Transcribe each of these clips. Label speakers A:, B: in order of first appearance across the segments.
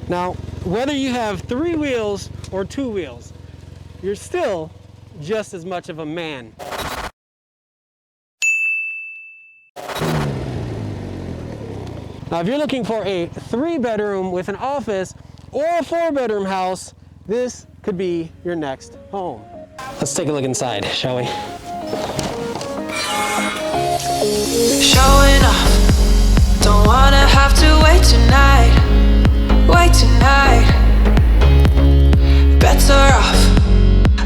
A: Now, whether you have 3 wheels or 2 wheels, you're still just as much of a man. Now, if you're looking for a 3-bedroom with an office or a 4-bedroom house, this could be your next home. Let's take a look inside, shall we?
B: Showing off, don't wanna have to wait tonight. Better off,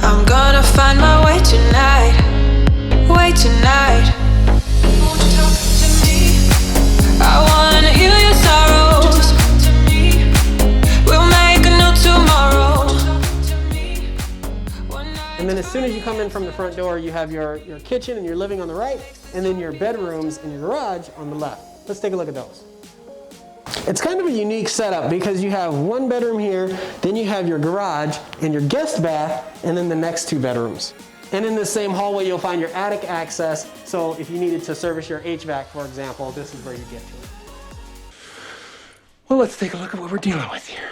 B: I'm gonna find my way tonight. Wait tonight. Won't you talk to me? I wanna heal your sorrows. We'll make a new tomorrow.
A: And then as soon as you come in from the front door, you have your kitchen and your living on the right, and then your bedrooms and your garage on the left. Let's take a look at those. It's kind of a unique setup because you have 1 bedroom here, then you have your garage and your guest bath, and then the next 2 bedrooms. And in the same hallway, you'll find your attic access. So if you needed to service your HVAC, for example, this is where you get to it. Well, let's take a look at what we're dealing with here.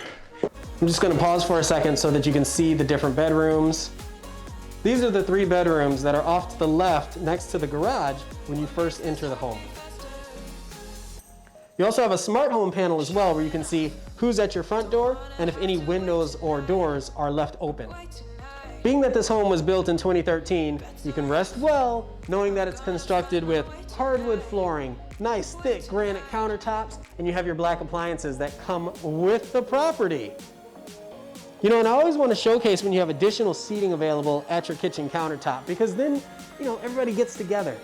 A: I'm just going to pause for a second so that you can see the different bedrooms. These are the 3 bedrooms that are off to the left next to the garage when you first enter the home. You also have a smart home panel as well where you can see who's at your front door and if any windows or doors are left open. Being that this home was built in 2013, you can rest well knowing that it's constructed with hardwood flooring, nice thick granite countertops, and you have your black appliances that come with the property. You know, and I always want to showcase when you have additional seating available at your kitchen countertop because then, you know, everybody gets together.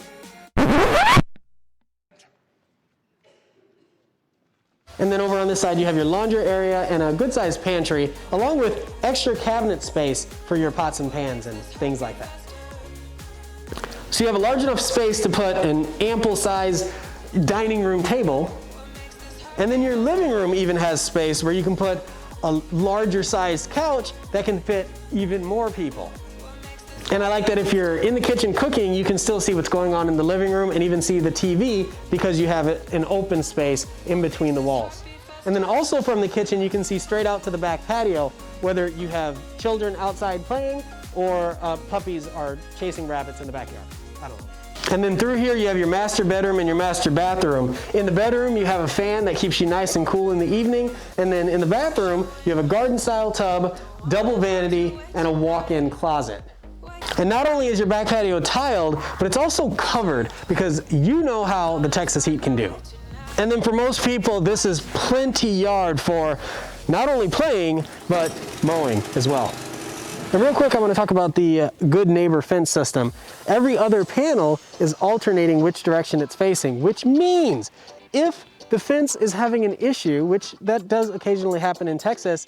A: And then over on this side, you have your laundry area and a good-sized pantry, along with extra cabinet space for your pots and pans and things like that. So you have a large enough space to put an ample-sized dining room table. And then your living room even has space where you can put a larger-sized couch that can fit even more people. And I like that if you're in the kitchen cooking, you can still see what's going on in the living room and even see the TV because you have an open space in between the walls. And then also from the kitchen, you can see straight out to the back patio, whether you have children outside playing or puppies are chasing rabbits in the backyard. I don't know. And then through here, you have your master bedroom and your master bathroom. In the bedroom, you have a fan that keeps you nice and cool in the evening. And then in the bathroom, you have a garden-style tub, double vanity, and a walk-in closet. And not only is your back patio tiled, but it's also covered because you know how the Texas heat can do. And then for most people, this is plenty yard for not only playing, but mowing as well. And real quick, I want to talk about the good neighbor fence system. Every other panel is alternating which direction it's facing, which means if the fence is having an issue, which that does occasionally happen in Texas,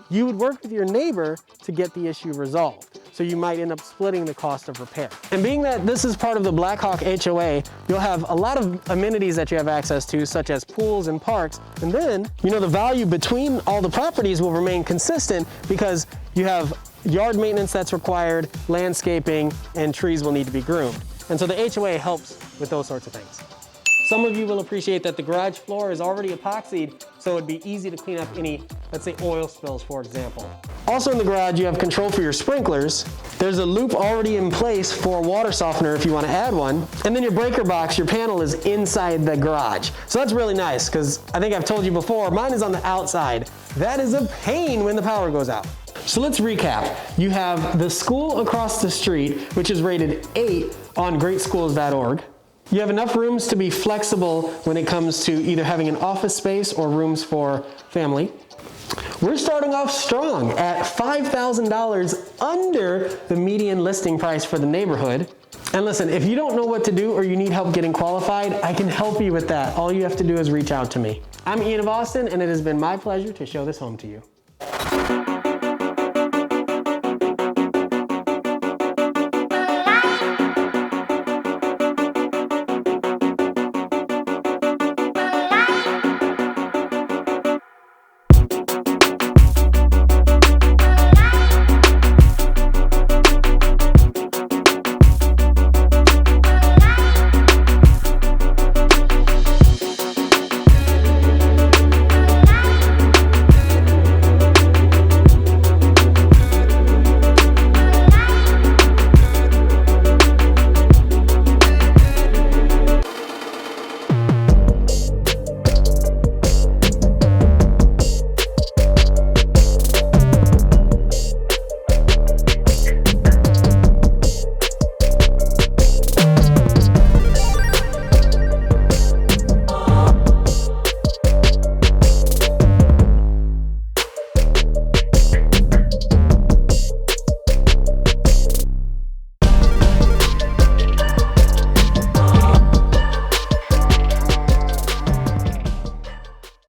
A: you would work with your neighbor to get the issue resolved. So you might end up splitting the cost of repair. And being that this is part of the Blackhawk HOA, you'll have a lot of amenities that you have access to, such as pools and parks. And then, you know, the value between all the properties will remain consistent because you have yard maintenance that's required, landscaping, and trees will need to be groomed. And so the HOA helps with those sorts of things. Some of you will appreciate that the garage floor is already epoxied, so it'd be easy to clean up any, let's say, oil spills, for example. Also in the garage, you have control for your sprinklers. There's a loop already in place for a water softener if you want to add one. And then your breaker box, your panel is inside the garage. So that's really nice because I think I've told you before, mine is on the outside. That is a pain when the power goes out. So let's recap. You have the school across the street, which is rated 8 on greatschools.org. You have enough rooms to be flexible when it comes to either having an office space or rooms for family. We're starting off strong at $5,000 under the median listing price for the neighborhood. And listen, if you don't know what to do or you need help getting qualified, I can help you with that. All you have to do is reach out to me. I'm Ian of Austin, and it has been my pleasure to show this home to you.